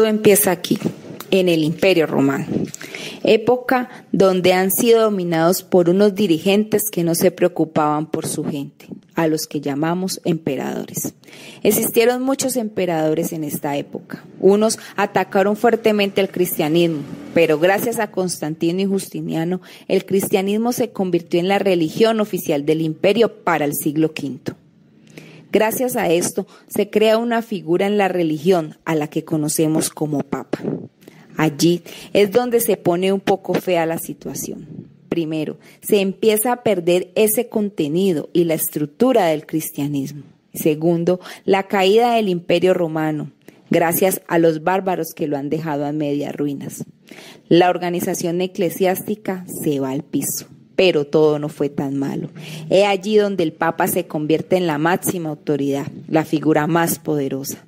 Todo empieza aquí, en el Imperio Romano, época donde han sido dominados por unos dirigentes que no se preocupaban por su gente, a los que llamamos emperadores. Existieron muchos emperadores en esta época. Unos atacaron fuertemente al cristianismo, pero gracias a Constantino y Justiniano, el cristianismo se convirtió en la religión oficial del imperio para el siglo V. Gracias a esto, se crea una figura en la religión a la que conocemos como Papa. Allí es donde se pone un poco fea la situación. Primero, se empieza a perder ese contenido y la estructura del cristianismo. Segundo, la caída del Imperio Romano, gracias a los bárbaros que lo han dejado a medias ruinas. La organización eclesiástica se va al piso. Pero todo no fue tan malo. Es allí donde el Papa se convierte en la máxima autoridad, la figura más poderosa.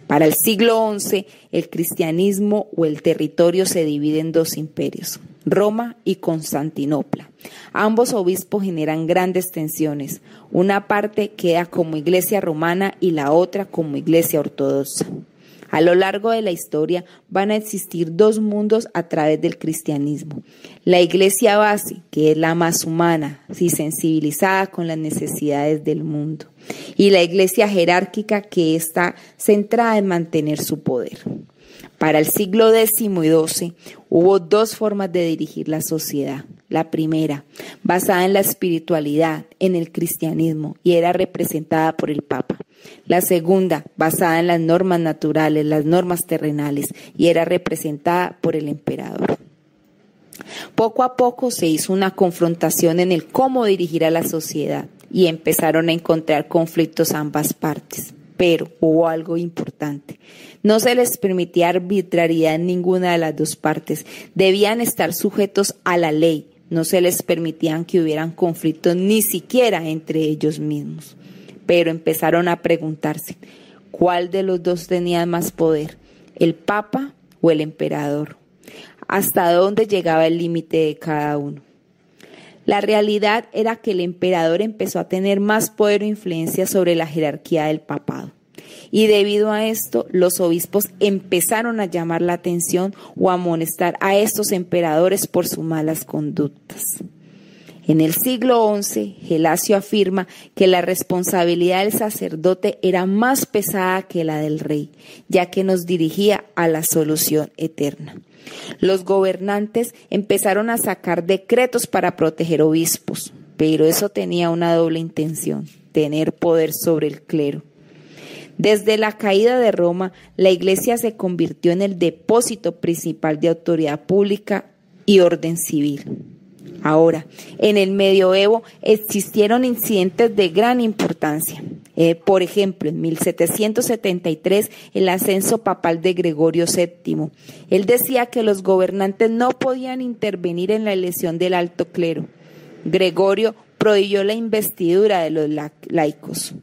Para el siglo XI, el cristianismo o el territorio se divide en dos imperios, Roma y Constantinopla. Ambos obispos generan grandes tensiones. Una parte queda como iglesia romana y la otra como iglesia ortodoxa. A lo largo de la historia van a existir dos mundos a través del cristianismo. La iglesia base, que es la más humana y sensibilizada con las necesidades del mundo. Y la iglesia jerárquica, que está centrada en mantener su poder. Para el siglo X y XII hubo dos formas de dirigir la sociedad. La primera, basada en la espiritualidad, en el cristianismo, y era representada por el Papa. La segunda, basada en las normas naturales, las normas terrenales, y era representada por el emperador. Poco a poco se hizo una confrontación en el cómo dirigir a la sociedad y empezaron a encontrar conflictos a ambas partes. Pero hubo algo importante. No se les permitía arbitrariedad en ninguna de las dos partes. Debían estar sujetos a la ley. No se les permitían que hubieran conflictos ni siquiera entre ellos mismos. Pero empezaron a preguntarse, ¿cuál de los dos tenía más poder? ¿El Papa o el emperador? ¿Hasta dónde llegaba el límite de cada uno? La realidad era que el emperador empezó a tener más poder o influencia sobre la jerarquía del papado. Y debido a esto, los obispos empezaron a llamar la atención o a amonestar a estos emperadores por sus malas conductas. En el siglo XI, Gelasio afirma que la responsabilidad del sacerdote era más pesada que la del rey, ya que nos dirigía a la solución eterna. Los gobernantes empezaron a sacar decretos para proteger obispos, pero eso tenía una doble intención, tener poder sobre el clero. Desde la caída de Roma, la Iglesia se convirtió en el depósito principal de autoridad pública y orden civil. Ahora, en el medioevo existieron incidentes de gran importancia. Por ejemplo, en 1773, el ascenso papal de Gregorio VII. Él decía que los gobernantes no podían intervenir en la elección del alto clero. Gregorio prohibió la investidura de los laicos.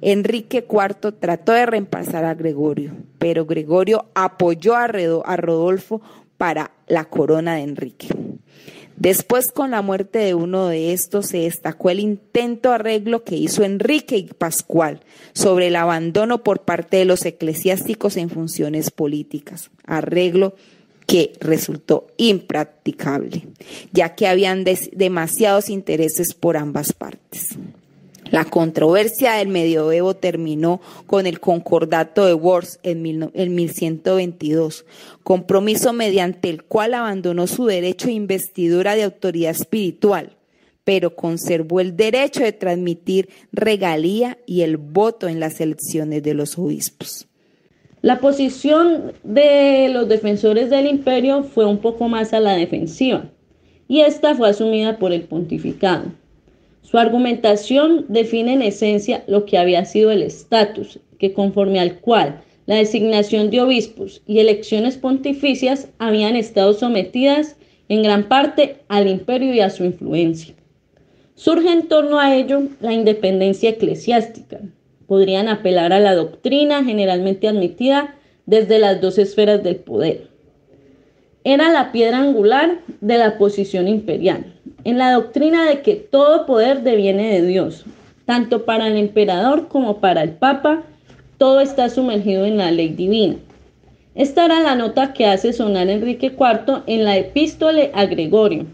Enrique IV trató de reemplazar a Gregorio, pero Gregorio apoyó a Rodolfo para la corona de Enrique. Después, con la muerte de uno de estos, se destacó el intento arreglo que hizo Enrique y Pascual sobre el abandono por parte de los eclesiásticos en funciones políticas, arreglo que resultó impracticable, ya que habían demasiados intereses por ambas partes. La controversia del medioevo terminó con el Concordato de Worms en 1122, compromiso mediante el cual abandonó su derecho de investidura de autoridad espiritual, pero conservó el derecho de transmitir regalía y el voto en las elecciones de los obispos. La posición de los defensores del imperio fue un poco más a la defensiva, y esta fue asumida por el pontificado. Su argumentación define en esencia lo que había sido el estatus, que conforme al cual la designación de obispos y elecciones pontificias habían estado sometidas en gran parte al imperio y a su influencia. Surge en torno a ello la independencia eclesiástica. Podrían apelar a la doctrina generalmente admitida desde las dos esferas del poder. Era la piedra angular de la posición imperial, en la doctrina de que todo poder deviene de Dios, tanto para el emperador como para el Papa, todo está sumergido en la ley divina. Esta era la nota que hace sonar Enrique IV en la epístole a Gregorio.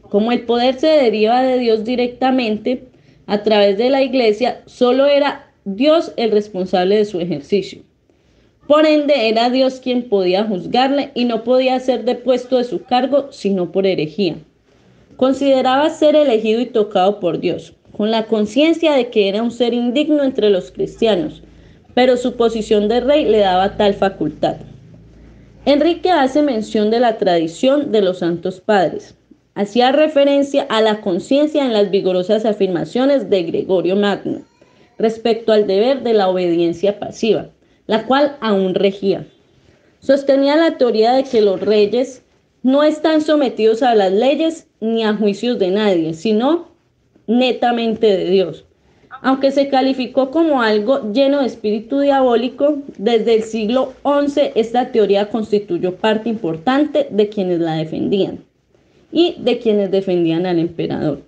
Como el poder se deriva de Dios directamente a través de la Iglesia, solo era Dios el responsable de su ejercicio. Por ende, era Dios quien podía juzgarle y no podía ser depuesto de su cargo sino por herejía. Consideraba ser elegido y tocado por Dios, con la conciencia de que era un ser indigno entre los cristianos, pero su posición de rey le daba tal facultad. Enrique hace mención de la tradición de los santos padres. Hacía referencia a la conciencia en las vigorosas afirmaciones de Gregorio Magno respecto al deber de la obediencia pasiva, la cual aún regía. Sostenía la teoría de que los reyes no están sometidos a las leyes ni a juicios de nadie, sino netamente de Dios. Aunque se calificó como algo lleno de espíritu diabólico, desde el siglo XI esta teoría constituyó parte importante de quienes la defendían y de quienes defendían al emperador.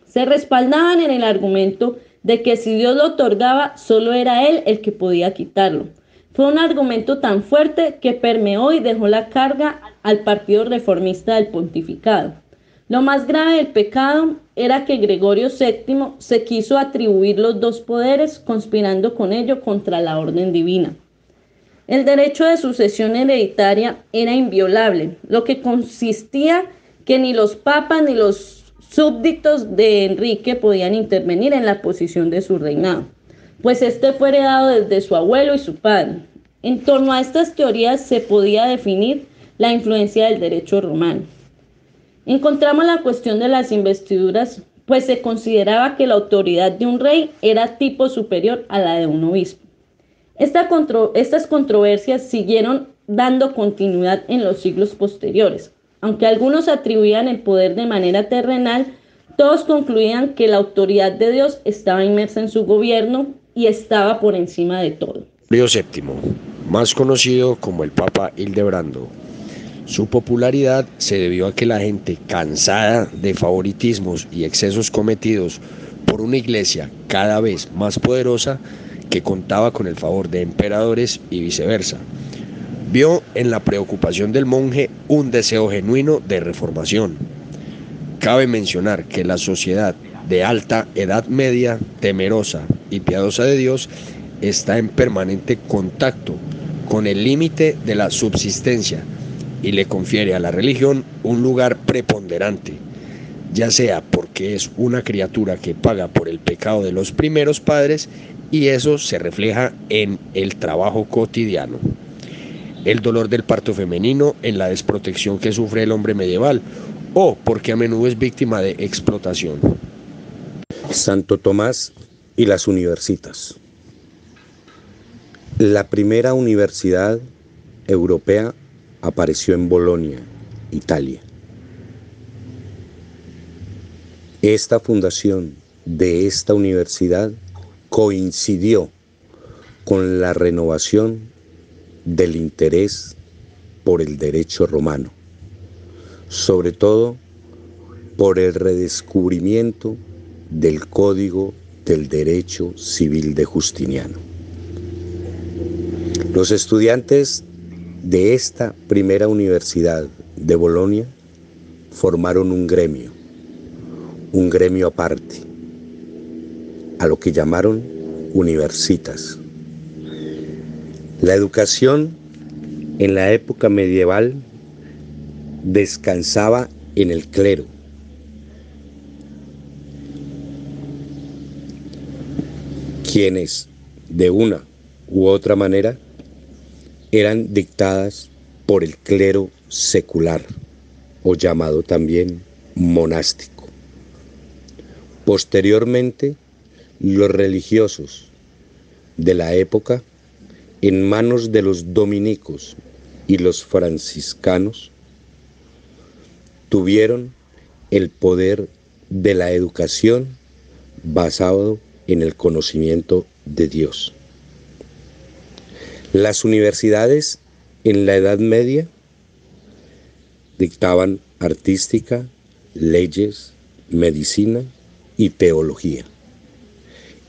Se respaldaban en el argumento de que si Dios lo otorgaba, solo era Él el que podía quitarlo. Fue un argumento tan fuerte que permeó y dejó la carga al partido reformista del pontificado. Lo más grave del pecado era que Gregorio VII se quiso atribuir los dos poderes, conspirando con ello contra la orden divina. El derecho de sucesión hereditaria era inviolable, lo que consistía que ni los papas ni los súbditos de Enrique podían intervenir en la posición de su reinado, pues este fue heredado desde su abuelo y su padre. En torno a estas teorías se podía definir la influencia del derecho romano. Encontramos la cuestión de las investiduras, pues se consideraba que la autoridad de un rey era tipo superior a la de un obispo. Estas controversias siguieron dando continuidad en los siglos posteriores. Aunque algunos atribuían el poder de manera terrenal, todos concluían que la autoridad de Dios estaba inmersa en su gobierno y estaba por encima de todo. Pío VII, más conocido como el Papa Hildebrando. Su popularidad se debió a que la gente, cansada de favoritismos y excesos cometidos por una iglesia cada vez más poderosa que contaba con el favor de emperadores y viceversa, vio en la preocupación del monje un deseo genuino de reformación. Cabe mencionar que la sociedad de alta edad media, temerosa y piadosa de Dios, está en permanente contacto con el límite de la subsistencia y le confiere a la religión un lugar preponderante, ya sea porque es una criatura que paga por el pecado de los primeros padres y eso se refleja en el trabajo cotidiano, el dolor del parto femenino, en la desprotección que sufre el hombre medieval o porque a menudo es víctima de explotación. Santo Tomás y las universitas. La primera universidad europea apareció en Bolonia, Italia. Esta fundación de esta universidad coincidió con la renovación del interés por el derecho romano, sobre todo por el redescubrimiento del Código del Derecho Civil de Justiniano. Los estudiantes de esta primera universidad de Bolonia formaron un gremio aparte, a lo que llamaron universitas. La educación en la época medieval descansaba en el clero. Quienes, de una u otra manera, eran dictadas por el clero secular, o llamado también monástico. Posteriormente, los religiosos de la época, en manos de los dominicos y los franciscanos, tuvieron el poder de la educación basado en el conocimiento de Dios. Las universidades en la Edad Media dictaban artística, leyes, medicina y teología.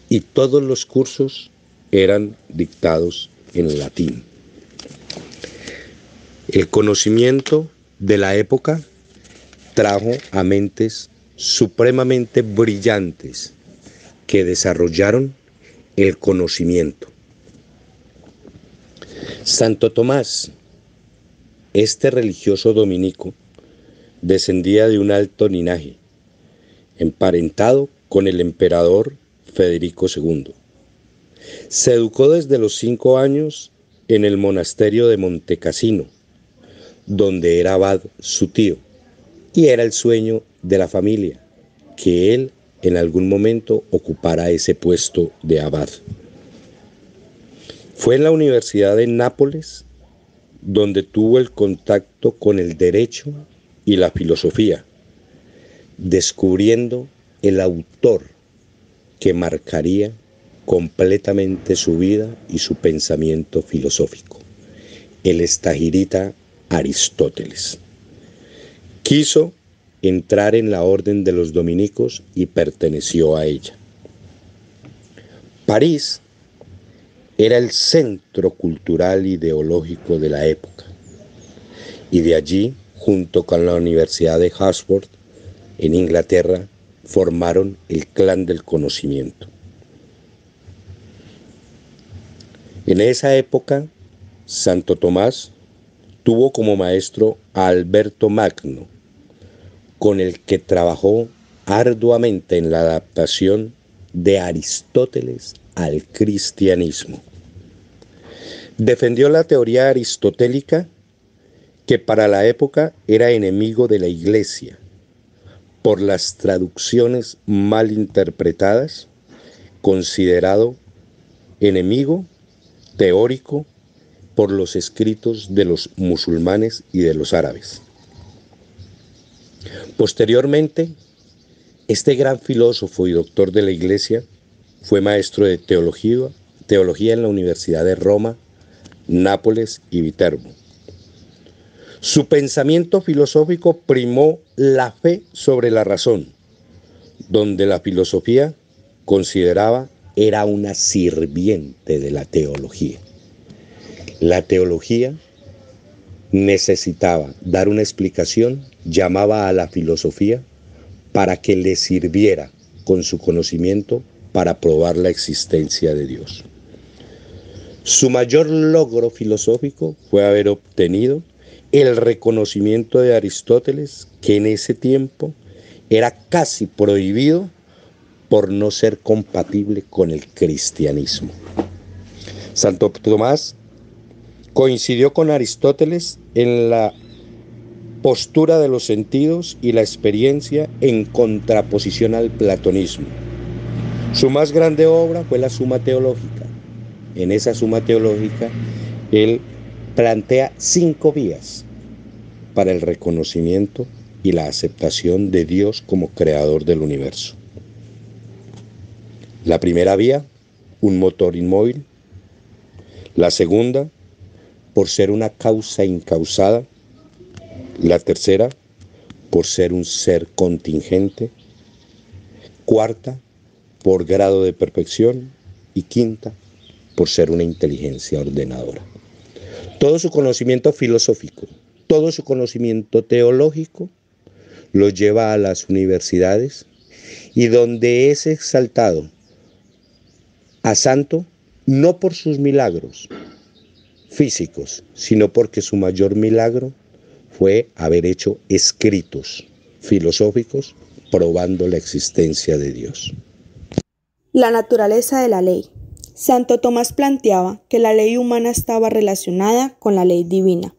Y todos los cursos eran dictados en latín. El conocimiento de la época trajo a mentes supremamente brillantes que desarrollaron el conocimiento. Santo Tomás, este religioso dominico, descendía de un alto linaje, emparentado con el emperador Federico II. Se educó desde los 5 años en el monasterio de Montecassino, donde era abad su tío, y era el sueño de la familia que él en algún momento ocupara ese puesto de abad. Fue en la Universidad de Nápoles donde tuvo el contacto con el derecho y la filosofía, descubriendo el autor que marcaría completamente su vida y su pensamiento filosófico, el estagirita Aristóteles. Quiso entrar en la orden de los dominicos y perteneció a ella. París era el centro cultural ideológico de la época, y de allí, junto con la Universidad de Oxford, en Inglaterra, formaron el clan del conocimiento. En esa época, Santo Tomás tuvo como maestro a Alberto Magno, con el que trabajó arduamente en la adaptación de Aristóteles al cristianismo. Defendió la teoría aristotélica, que para la época era enemigo de la Iglesia por las traducciones mal interpretadas, considerado enemigo teórico por los escritos de los musulmanes y de los árabes. Posteriormente, este gran filósofo y doctor de la Iglesia fue maestro de teología en la Universidad de Roma, Nápoles y Viterbo. Su pensamiento filosófico primó la fe sobre la razón, donde la filosofía consideraba era una sirviente de la teología. La teología necesitaba dar una explicación, llamaba a la filosofía para que le sirviera con su conocimiento para probar la existencia de Dios. Su mayor logro filosófico fue haber obtenido el reconocimiento de Aristóteles, que en ese tiempo era casi prohibido por no ser compatible con el cristianismo. Santo Tomás coincidió con Aristóteles en la postura de los sentidos y la experiencia en contraposición al platonismo. Su más grande obra fue la Suma Teológica. En esa Suma Teológica, él plantea 5 vías para el reconocimiento y la aceptación de Dios como creador del universo. La primera vía, un motor inmóvil. La segunda, por ser una causa incausada. La tercera, por ser un ser contingente. Cuarta, por grado de perfección. Y quinta, por ser una inteligencia ordenadora. Todo su conocimiento filosófico, todo su conocimiento teológico lo lleva a las universidades, y donde es exaltado a santo no por sus milagros físicos, sino porque su mayor milagro fue haber hecho escritos filosóficos probando la existencia de Dios. La naturaleza de la ley. Santo Tomás planteaba que la ley humana estaba relacionada con la ley divina,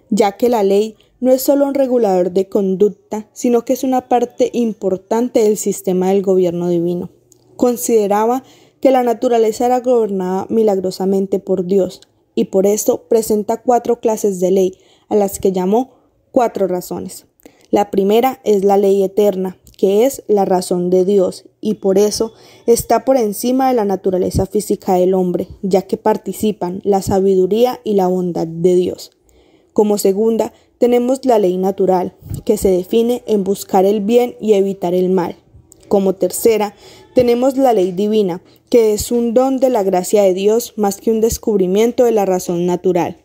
ya que la ley no es solo un regulador de conducta, sino que es una parte importante del sistema del gobierno divino. Consideraba que la naturaleza era gobernada milagrosamente por Dios, y por eso presenta 4 clases de ley, a las que llamó 4 razones. La primera es la ley eterna, que es la razón de Dios, y por eso está por encima de la naturaleza física del hombre, ya que participan la sabiduría y la bondad de Dios. Como segunda, tenemos la ley natural, que se define en buscar el bien y evitar el mal. Como tercera, tenemos la ley divina, que es un don de la gracia de Dios más que un descubrimiento de la razón natural.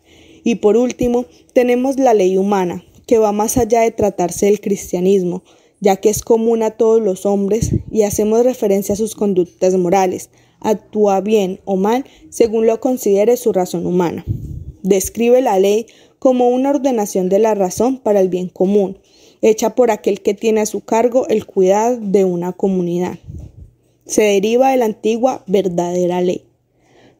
Y por último, tenemos la ley humana, que va más allá de tratarse del cristianismo, ya que es común a todos los hombres y hacemos referencia a sus conductas morales. Actúa bien o mal según lo considere su razón humana. Describe la ley como una ordenación de la razón para el bien común, hecha por aquel que tiene a su cargo el cuidado de una comunidad. Se deriva de la antigua verdadera ley.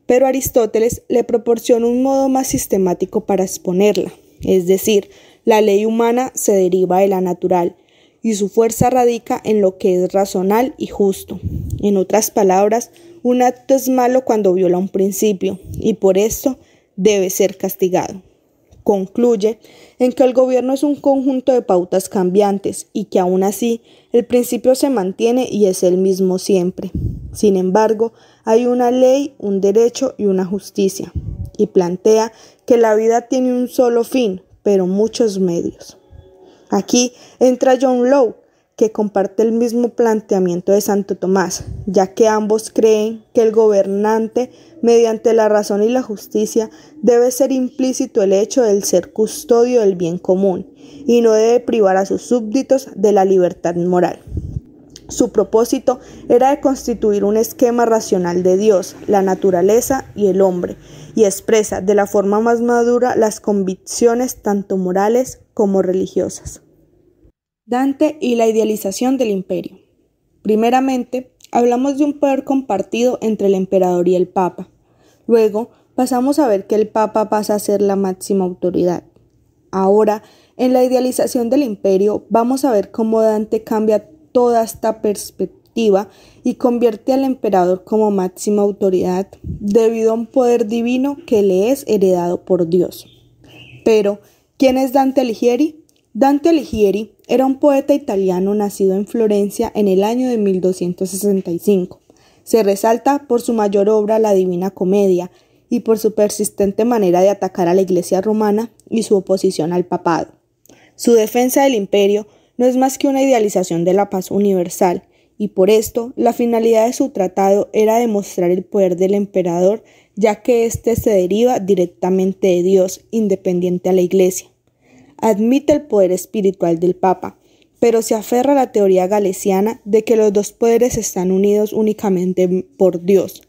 Pero Aristóteles le proporciona un modo más sistemático para exponerla, es decir, la ley humana se deriva de la natural, y su fuerza radica en lo que es razonal y justo. En otras palabras, un acto es malo cuando viola un principio, y por esto debe ser castigado. Concluye en que el gobierno es un conjunto de pautas cambiantes y que aún así el principio se mantiene y es el mismo siempre. Sin embargo, hay una ley, un derecho y una justicia, y plantea que la vida tiene un solo fin, pero muchos medios. Aquí entra John Locke, que comparte el mismo planteamiento de Santo Tomás, ya que ambos creen que el gobernante, mediante la razón y la justicia, debe ser implícito el hecho de ser custodio del bien común, y no debe privar a sus súbditos de la libertad moral. Su propósito era de constituir un esquema racional de Dios, la naturaleza y el hombre, y expresa de la forma más madura las convicciones tanto morales como religiosas. Dante y la idealización del imperio. Primeramente, hablamos de un poder compartido entre el emperador y el papa. Luego, pasamos a ver que el papa pasa a ser la máxima autoridad. Ahora, en la idealización del imperio, vamos a ver cómo Dante cambia toda esta perspectiva y convierte al emperador como máxima autoridad debido a un poder divino que le es heredado por Dios. Pero, ¿quién es Dante Alighieri? Dante Alighieri era un poeta italiano nacido en Florencia en el año de 1265. Se resalta por su mayor obra, la Divina Comedia, y por su persistente manera de atacar a la Iglesia romana y su oposición al papado. Su defensa del imperio no es más que una idealización de la paz universal, y por esto la finalidad de su tratado era demostrar el poder del emperador, ya que éste se deriva directamente de Dios, independiente a la Iglesia. Admite el poder espiritual del Papa, pero se aferra a la teoría galesiana de que los dos poderes están unidos únicamente por Dios.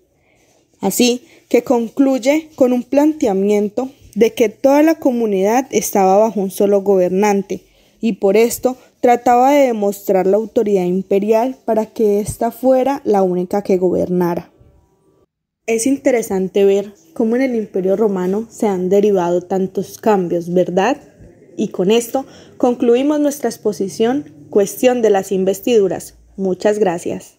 Así que concluye con un planteamiento de que toda la comunidad estaba bajo un solo gobernante, y por esto trataba de demostrar la autoridad imperial para que ésta fuera la única que gobernara. Es interesante ver cómo en el Imperio Romano se han derivado tantos cambios, ¿verdad? Y con esto concluimos nuestra exposición Cuestión de las investiduras. Muchas gracias.